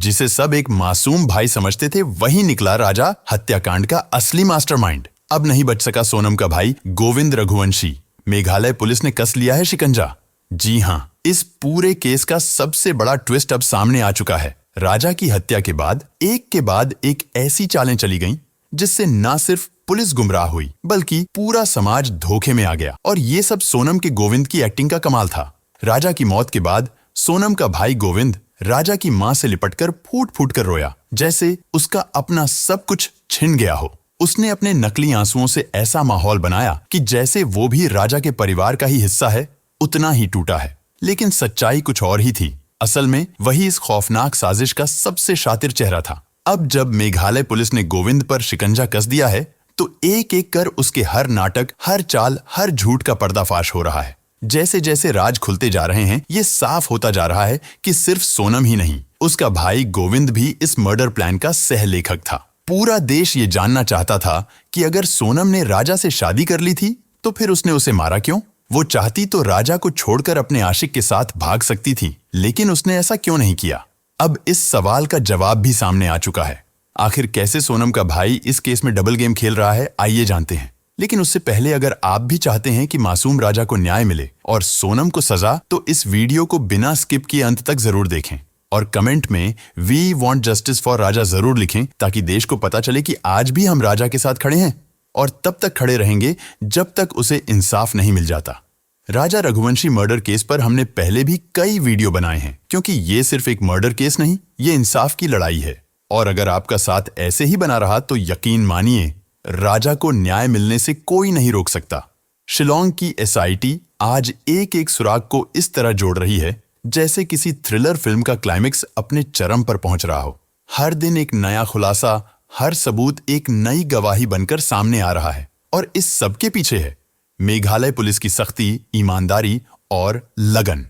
जिसे सब एक मासूम भाई समझते थे, वही निकला राजा हत्याकांड का असली मास्टरमाइंड। अब नहीं बच सका सोनम का भाई गोविंद रघुवंशी। मेघालय पुलिस ने कस लिया है शिकंजा। जी हाँ, इस पूरे केस का सबसे बड़ा ट्विस्ट अब सामने आ चुका है। राजा की हत्या के बाद एक ऐसी चालें चली गईं, जिससे न सिर्फ पुलिस गुमराह हुई, बल्कि पूरा समाज धोखे में आ गया। और ये सब सोनम के गोविंद की एक्टिंग का कमाल था। राजा की मौत के बाद सोनम का भाई गोविंद राजा की मां से लिपटकर फूट फूट कर रोया, जैसे उसका अपना सब कुछ छिन गया हो। उसने अपने नकली आंसुओं से ऐसा माहौल बनाया कि जैसे वो भी राजा के परिवार का ही हिस्सा है, उतना ही टूटा है। लेकिन सच्चाई कुछ और ही थी। असल में वही इस खौफनाक साजिश का सबसे शातिर चेहरा था। अब जब मेघालय पुलिस ने गोविंद पर शिकंजा कस दिया है, तो एक एक कर उसके हर नाटक, हर चाल, हर झूठ का पर्दाफाश हो रहा है। जैसे जैसे राज खुलते जा रहे हैं, ये साफ होता जा रहा है कि सिर्फ सोनम ही नहीं, उसका भाई गोविंद भी इस मर्डर प्लान का सह लेखक था। पूरा देश ये जानना चाहता था कि अगर सोनम ने राजा से शादी कर ली थी, तो फिर उसने उसे मारा क्यों? वो चाहती तो राजा को छोड़कर अपने आशिक के साथ भाग सकती थी, लेकिन उसने ऐसा क्यों नहीं किया? अब इस सवाल का जवाब भी सामने आ चुका है। आखिर कैसे सोनम का भाई इस केस में डबल गेम खेल रहा है, आइए जानते हैं। लेकिन उससे पहले अगर आप भी चाहते हैं कि मासूम राजा को न्याय मिले और सोनम को सजा, तो इस वीडियो को बिना स्किप किए अंत तक जरूर देखें और कमेंट में वी वांट जस्टिस फॉर राजा जरूर लिखें, ताकि देश को पता चले कि आज भी हम राजा के साथ खड़े हैं और तब तक खड़े रहेंगे जब तक उसे इंसाफ नहीं मिल जाता। राजा रघुवंशी मर्डर केस पर हमने पहले भी कई वीडियो बनाए हैं, क्योंकि ये सिर्फ एक मर्डर केस नहीं, ये इंसाफ की लड़ाई है। और अगर आपका साथ ऐसे ही बना रहा तो यकीन मानिए, राजा को न्याय मिलने से कोई नहीं रोक सकता। शिलोंग की एसआईटी आज एक एक सुराग को इस तरह जोड़ रही है, जैसे किसी थ्रिलर फिल्म का क्लाइमेक्स अपने चरम पर पहुंच रहा हो। हर दिन एक नया खुलासा, हर सबूत एक नई गवाही बनकर सामने आ रहा है। और इस सब के पीछे है मेघालय पुलिस की सख्ती, ईमानदारी और लगन।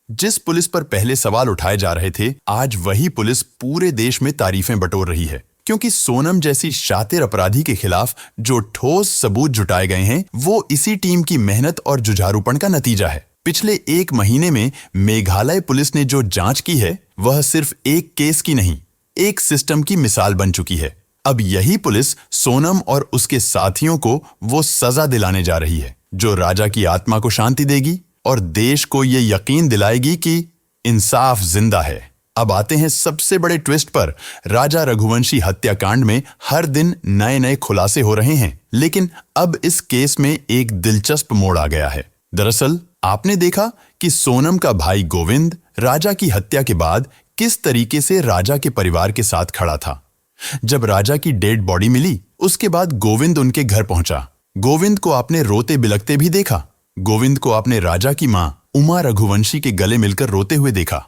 जिस पुलिस पर पहले सवाल उठाए जा रहे थे, आज वही पुलिस पूरे देश में तारीफें बटोर रही है, क्योंकि सोनम जैसी शातिर अपराधी के खिलाफ जो ठोस सबूत जुटाए गए हैं, वो इसी टीम की मेहनत और जुझारूपन का नतीजा है। पिछले एक महीने में मेघालय पुलिस ने जो जांच की है, वह सिर्फ एक केस की नहीं, एक सिस्टम की मिसाल बन चुकी है। अब यही पुलिस सोनम और उसके साथियों को वो सजा दिलाने जा रही है, जो राजा की आत्मा को शांति देगी और देश को ये यकीन दिलाएगी कि इंसाफ जिंदा है। अब आते हैं सबसे बड़े ट्विस्ट पर। राजा रघुवंशी हत्याकांड में हर दिन नए नए खुलासे हो रहे हैं, लेकिन अब इस केस में एक दिलचस्प मोड़ आ गया है। दरअसल आपने देखा कि सोनम का भाई गोविंद राजा की हत्या के बाद किस तरीके से राजा के परिवार के साथ खड़ा था। जब राजा की डेड बॉडी मिली, उसके बाद गोविंद उनके घर पहुंचा। गोविंद को आपने रोते बिलखते भी देखा। गोविंद को आपने राजा की मां उमा रघुवंशी के गले मिलकर रोते हुए देखा,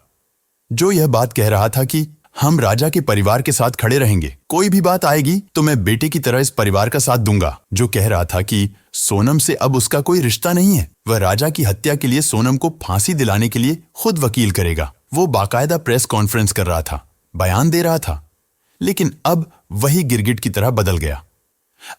जो यह बात कह रहा था कि हम राजा के परिवार के साथ खड़े रहेंगे, कोई भी बात आएगी तो मैं बेटे की तरह इस परिवार का साथ दूंगा। जो कह रहा था कि सोनम से अब उसका कोई रिश्ता नहीं है, वह राजा की हत्या के लिए सोनम को फांसी दिलाने के लिए खुद वकील करेगा। वो बाकायदा प्रेस कॉन्फ्रेंस कर रहा था, बयान दे रहा था। लेकिन अब वही गिरगिट की तरह बदल गया।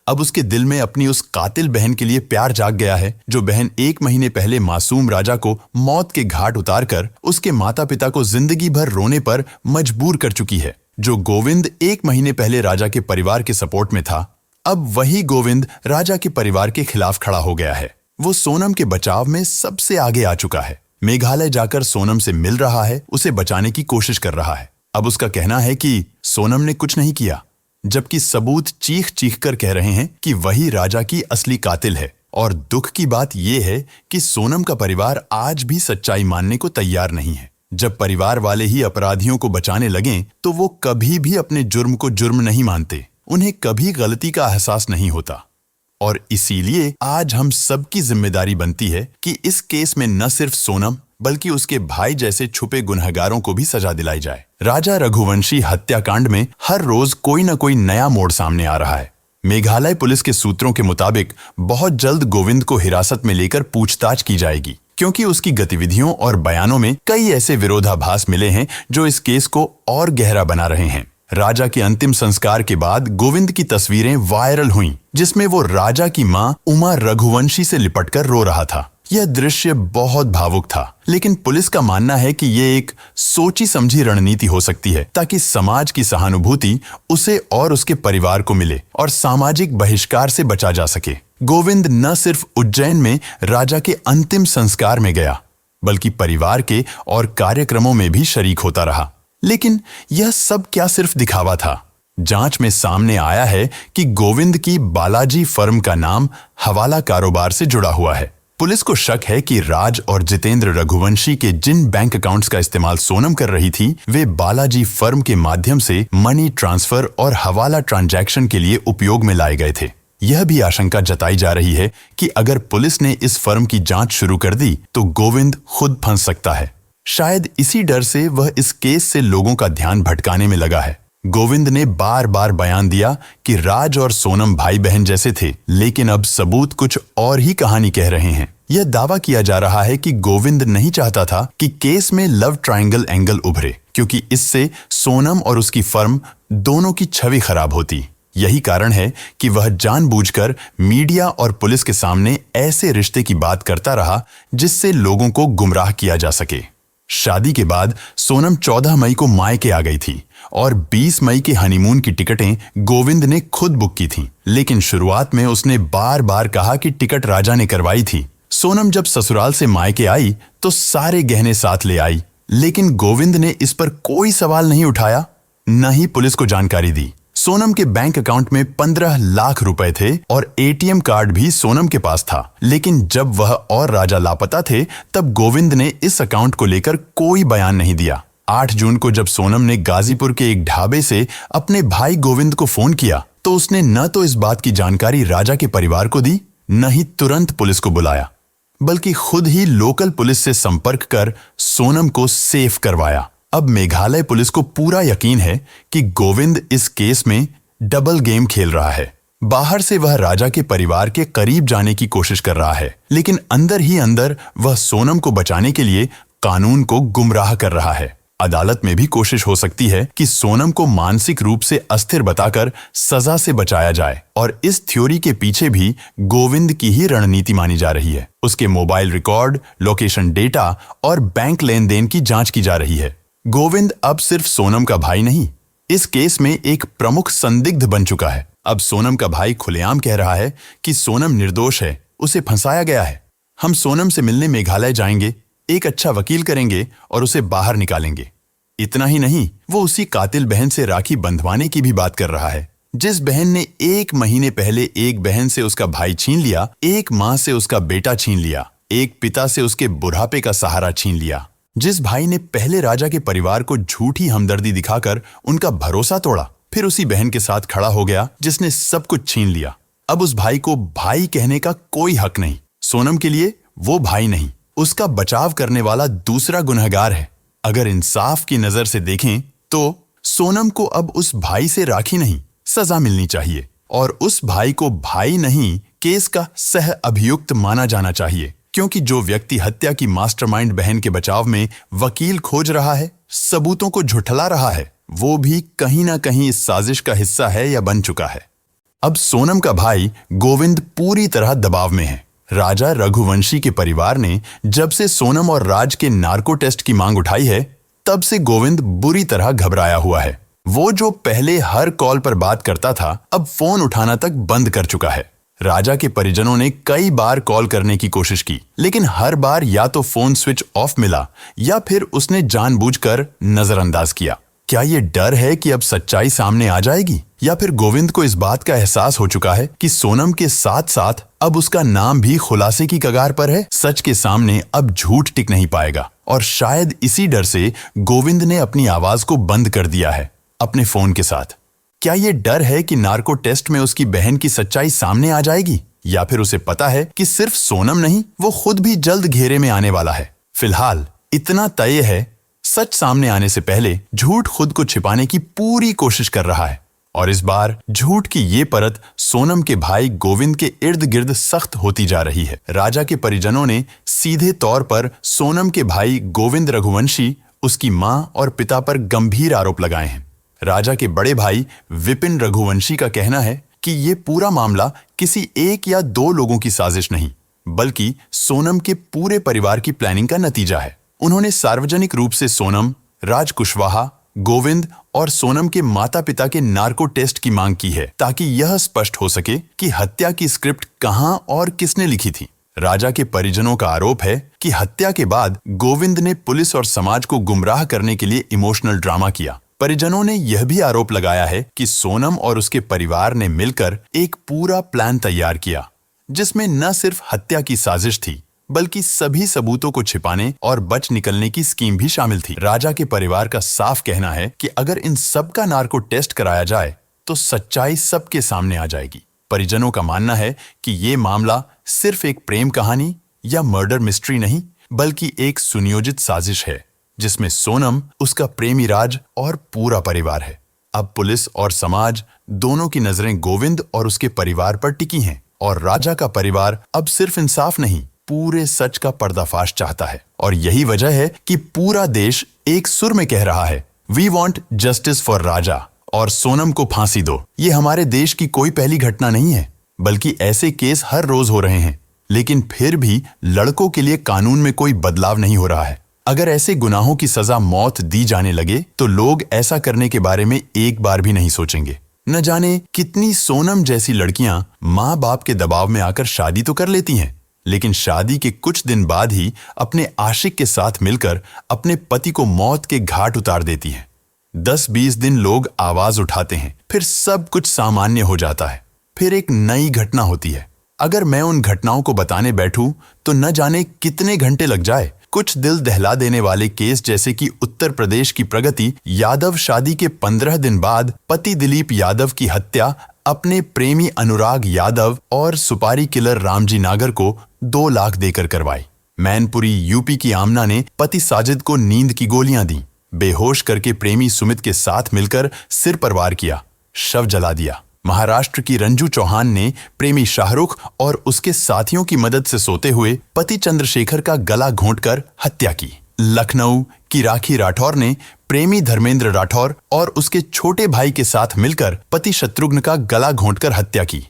अब उसके दिल में अपनी उस कातिल बहन के लिए प्यार जाग गया है, जो बहन एक महीने पहले मासूम राजा को मौत के घाट उतारकर उसके माता पिता को जिंदगी भर रोने पर मजबूर कर चुकी है। जो गोविंद एक महीने पहले राजा के परिवार के सपोर्ट में था, अब वही गोविंद राजा के परिवार के खिलाफ खड़ा हो गया है। वो सोनम के बचाव में सबसे आगे आ चुका है। मेघालय जाकर सोनम से मिल रहा है, उसे बचाने की कोशिश कर रहा है। अब उसका कहना है कि सोनम ने कुछ नहीं किया, जबकि सबूत चीख चीख कर कह रहे हैं कि वही राजा की असली कातिल है। और दुख की बात यह है कि सोनम का परिवार आज भी सच्चाई मानने को तैयार नहीं है। जब परिवार वाले ही अपराधियों को बचाने लगें, तो वो कभी भी अपने जुर्म को जुर्म नहीं मानते, उन्हें कभी गलती का एहसास नहीं होता। और इसीलिए आज हम सबकी जिम्मेदारी बनती है कि इस केस में न सिर्फ सोनम, बल्कि उसके भाई जैसे छुपे गुनहगारों को भी सजा दिलाई जाए। राजा रघुवंशी हत्याकांड में हर रोज कोई न कोई नया मोड़ सामने आ रहा है। मेघालय पुलिस के सूत्रों के मुताबिक बहुत जल्द गोविंद को हिरासत में लेकर पूछताछ की जाएगी, क्योंकि उसकी गतिविधियों और बयानों में कई ऐसे विरोधाभास मिले हैं जो इस केस को और गहरा बना रहे हैं। राजा के अंतिम संस्कार के बाद गोविंद की तस्वीरें वायरल हुईं, जिसमें वो राजा की मां उमा रघुवंशी से लिपटकर रो रहा था। यह दृश्य बहुत भावुक था, लेकिन पुलिस का मानना है कि ये एक सोची समझी रणनीति हो सकती है ताकि समाज की सहानुभूति उसे और उसके परिवार को मिले और सामाजिक बहिष्कार से बचा जा सके। गोविंद न सिर्फ उज्जैन में राजा के अंतिम संस्कार में गया, बल्कि परिवार के और कार्यक्रमों में भी शरीक होता रहा। लेकिन यह सब क्या सिर्फ दिखावा था? जांच में सामने आया है कि गोविंद की बालाजी फर्म का नाम हवाला कारोबार से जुड़ा हुआ है। पुलिस को शक है कि राज और जितेंद्र रघुवंशी के जिन बैंक अकाउंट्स का इस्तेमाल सोनम कर रही थी, वे बालाजी फर्म के माध्यम से मनी ट्रांसफर और हवाला ट्रांजैक्शन के लिए उपयोग में लाए गए थे। यह भी आशंका जताई जा रही है कि अगर पुलिस ने इस फर्म की जांच शुरू कर दी तो गोविंद खुद फंस सकता है। शायद इसी डर से वह इस केस से लोगों का ध्यान भटकाने में लगा है। गोविंद ने बार बार बयान दिया कि राज और सोनम भाई बहन जैसे थे, लेकिन अब सबूत कुछ और ही कहानी कह रहे हैं। यह दावा किया जा रहा है कि गोविंद नहीं चाहता था कि केस में लव ट्रायंगल एंगल उभरे, क्योंकि इससे सोनम और उसकी फर्म दोनों की छवि खराब होती। यही कारण है कि वह जानबूझकर मीडिया और पुलिस के सामने ऐसे रिश्ते की बात करता रहा जिससे लोगों को गुमराह किया जा सके। शादी के बाद सोनम 14 मई को मायके आ गई थी और 20 मई के हनीमून की टिकटें गोविंद ने खुद बुक की थीं। लेकिन शुरुआत में उसने बार बार कहा कि टिकट राजा ने करवाई थी। सोनम जब ससुराल से मायके आई तो सारे गहने साथ ले आई, लेकिन गोविंद ने इस पर कोई सवाल नहीं उठाया, न ही पुलिस को जानकारी दी। सोनम के बैंक अकाउंट में 15 लाख रुपए थे और एटीएम कार्ड भी सोनम के पास था। लेकिन जब वह और राजा लापता थे तब गोविंद ने इस अकाउंट को लेकर कोई बयान नहीं दिया। 8 जून को जब सोनम ने गाजीपुर के एक ढाबे से अपने भाई गोविंद को फोन किया तो उसने न तो इस बात की जानकारी राजा के परिवार को दी, न ही तुरंत पुलिस को बुलाया, बल्कि खुद ही लोकल पुलिस से संपर्क कर सोनम को सेफ करवाया। अब मेघालय पुलिस को पूरा यकीन है कि गोविंद इस केस में डबल गेम खेल रहा है। बाहर से वह राजा के परिवार के करीब जाने की कोशिश कर रहा है, लेकिन अंदर ही अंदर वह सोनम को बचाने के लिए कानून को गुमराह कर रहा है। अदालत में भी कोशिश हो सकती है कि सोनम को मानसिक रूप से अस्थिर बताकर सजा से बचाया जाए, और इस थ्योरी के पीछे भी गोविंद की ही रणनीति मानी जा रही है। उसके मोबाइल रिकॉर्ड, लोकेशन डेटा और बैंक लेन देन की जांच की जा रही है। गोविंद अब सिर्फ सोनम का भाई नहीं, इस केस में एक प्रमुख संदिग्ध बन चुका है। अब सोनम का भाई खुलेआम कह रहा है कि सोनम निर्दोष है, उसे फंसाया गया है। हम सोनम से मिलने मेघालय जाएंगे, एक अच्छा वकील करेंगे और उसे बाहर निकालेंगे। इतना ही नहीं, वो उसी कातिल बहन से राखी बंधवाने की भी बात कर रहा है, जिस बहन ने 1 महीने पहले एक बहन से उसका भाई छीन लिया, एक माँ से उसका बेटा छीन लिया, एक पिता से उसके बुढ़ापे का सहारा छीन लिया, जिस भाई ने पहले राजा के परिवार को झूठी हमदर्दी दिखाकर उनका भरोसा तोड़ा, फिर उसी बहन के साथ खड़ा हो गया जिसने सब कुछ छीन लिया। अब उस भाई को भाई कहने का कोई हक नहीं। सोनम के लिए वो भाई नहीं, उसका बचाव करने वाला दूसरा गुनहगार है। अगर इंसाफ की नजर से देखें तो सोनम को अब उस भाई से राखी नहीं, सजा मिलनी चाहिए, और उस भाई को भाई नहीं, केस का सह अभियुक्त माना जाना चाहिए, क्योंकि जो व्यक्ति हत्या की मास्टरमाइंड बहन के बचाव में वकील खोज रहा है, सबूतों को झुठला रहा है, वो भी कहीं ना कहीं इस साजिश का हिस्सा है या बन चुका है। अब सोनम का भाई गोविंद पूरी तरह दबाव में है। राजा रघुवंशी के परिवार ने जब से सोनम और राज के नार्को टेस्ट की मांग उठाई है, तब से गोविंद बुरी तरह घबराया हुआ है। वो जो पहले हर कॉल पर बात करता था, अब फोन उठाना तक बंद कर चुका है। राजा के परिजनों ने कई बार कॉल करने की कोशिश की, लेकिन हर बार या तो फोन स्विच ऑफ मिला या फिर उसने जानबूझकर नजरअंदाज किया। क्या ये डर है कि अब सच्चाई सामने आ जाएगी, या फिर गोविंद को इस बात का एहसास हो चुका है कि सोनम के साथ साथ अब उसका नाम भी खुलासे की कगार पर है? सच के सामने अब झूठ टिक नहीं पाएगा, और शायद इसी डर से गोविंद ने अपनी आवाज को बंद कर दिया है अपने फोन के साथ। क्या ये डर है कि नार्को टेस्ट में उसकी बहन की सच्चाई सामने आ जाएगी, या फिर उसे पता है कि सिर्फ सोनम नहीं, वो खुद भी जल्द घेरे में आने वाला है? फिलहाल इतना तय है, सच सामने आने से पहले झूठ खुद को छिपाने की पूरी कोशिश कर रहा है, और इस बार झूठ की ये परत सोनम के भाई गोविंद के इर्द गिर्द सख्त होती जा रही है। राजा के परिजनों ने सीधे तौर पर सोनम के भाई गोविंद रघुवंशी, उसकी मां और पिता पर गंभीर आरोप लगाए हैं। राजा के बड़े भाई विपिन रघुवंशी का कहना है कि ये पूरा मामला किसी 1 या 2 लोगों की साजिश नहीं, बल्कि सोनम के पूरे परिवार की प्लानिंग का नतीजा है। उन्होंने सार्वजनिक रूप से सोनम, राज कुशवाहा, गोविंद और सोनम के माता-पिता के नार्को टेस्ट की मांग की है ताकि यह स्पष्ट हो सके कि हत्या की स्क्रिप्ट कहां और किसने लिखी थी। राजा के परिजनों का आरोप है कि हत्या के बाद गोविंद ने पुलिस और समाज को गुमराह करने के लिए इमोशनल ड्रामा किया। परिजनों ने यह भी आरोप लगाया है कि सोनम और उसके परिवार ने मिलकर एक पूरा प्लान तैयार किया, जिसमें न सिर्फ हत्या की साजिश थी, बल्कि सभी सबूतों को छिपाने और बच निकलने की स्कीम भी शामिल थी। राजा के परिवार का साफ कहना है कि अगर इन सब का नार्को टेस्ट कराया जाए तो सच्चाई सबके सामने आ जाएगी। परिजनों का मानना है कि ये मामला सिर्फ एक प्रेम कहानी या मर्डर मिस्ट्री नहीं, बल्कि एक सुनियोजित साजिश है जिसमें सोनम, उसका प्रेमी राज और पूरा परिवार है। अब पुलिस और समाज दोनों की नजरें गोविंद और उसके परिवार पर टिकी हैं और राजा का परिवार अब सिर्फ इंसाफ नहीं, पूरे सच का पर्दाफाश चाहता है। और यही वजह है कि पूरा देश एक सुर में कह रहा है, वी वॉन्ट जस्टिस फॉर राजा और सोनम को फांसी दो। ये हमारे देश की कोई पहली घटना नहीं है, बल्कि ऐसे केस हर रोज हो रहे हैं, लेकिन फिर भी लड़कों के लिए कानून में कोई बदलाव नहीं हो रहा है। अगर ऐसे गुनाहों की सजा मौत दी जाने लगे तो लोग ऐसा करने के बारे में एक बार भी नहीं सोचेंगे। न जाने कितनी सोनम जैसी लड़कियां माँ बाप के दबाव में आकर शादी तो कर लेती हैं, लेकिन शादी के कुछ दिन बाद ही अपने आशिक के साथ मिलकर अपने पति को मौत के घाट उतार देती हैं। 10-20 दिन लोग आवाज उठाते हैं, फिर सब कुछ सामान्य हो जाता है। फिर एक नई घटना होती है। अगर मैं उन घटनाओं को बताने बैठूं तो न जाने कितने घंटे लग जाए। कुछ दिल दहला देने वाले केस जैसे कि उत्तर प्रदेश की प्रगति यादव शादी के 15 दिन बाद पति दिलीप यादव की हत्या अपने प्रेमी अनुराग यादव और सुपारी किलर रामजी नागर को 2 लाख देकर करवाई। मैनपुरी यूपी की आमना ने पति साजिद को नींद की गोलियां दी, बेहोश करके प्रेमी सुमित के साथ मिलकर सिर पर वार किया, शव जला दिया। महाराष्ट्र की रंजू चौहान ने प्रेमी शाहरुख और उसके साथियों की मदद से सोते हुए पति चंद्रशेखर का गला घोंटकर हत्या की। लखनऊ की राखी राठौर ने प्रेमी धर्मेंद्र राठौर और उसके छोटे भाई के साथ मिलकर पति शत्रुघ्न का गला घोंटकर हत्या की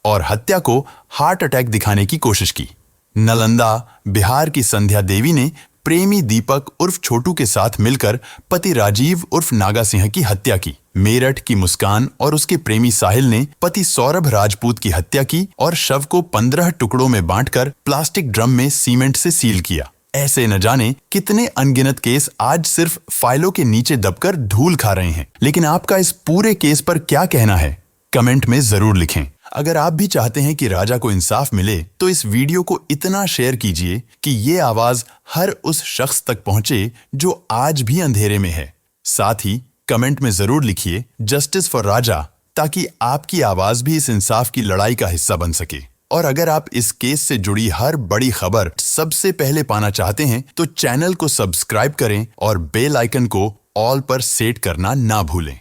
और हत्या को हार्ट अटैक दिखाने की कोशिश की। नालंदा बिहार की संध्या देवी ने प्रेमी दीपक उर्फ छोटू के साथ मिलकर पति राजीव उर्फ नागा सिंह की हत्या की। मेरठ की मुस्कान और उसके प्रेमी साहिल ने पति सौरभ राजपूत की हत्या की और शव को 15 टुकड़ों में बांटकर प्लास्टिक ड्रम में सीमेंट से सील किया। ऐसे न जाने कितने अनगिनत केस आज सिर्फ फाइलों के नीचे दबकर धूल खा रहे हैं। लेकिन आपका इस पूरे केस पर क्या कहना है, कमेंट में जरूर लिखें। अगर आप भी चाहते हैं कि राजा को इंसाफ मिले तो इस वीडियो को इतना शेयर कीजिए कि ये आवाज हर उस शख्स तक पहुंचे जो आज भी अंधेरे में है। साथ ही कमेंट में जरूर लिखिए जस्टिस फॉर राजा, ताकि आपकी आवाज भी इस इंसाफ की लड़ाई का हिस्सा बन सके। और अगर आप इस केस से जुड़ी हर बड़ी खबर सबसे पहले पाना चाहते हैं तो चैनल को सब्सक्राइब करें और बेल आइकन को ऑल पर सेट करना ना भूलें।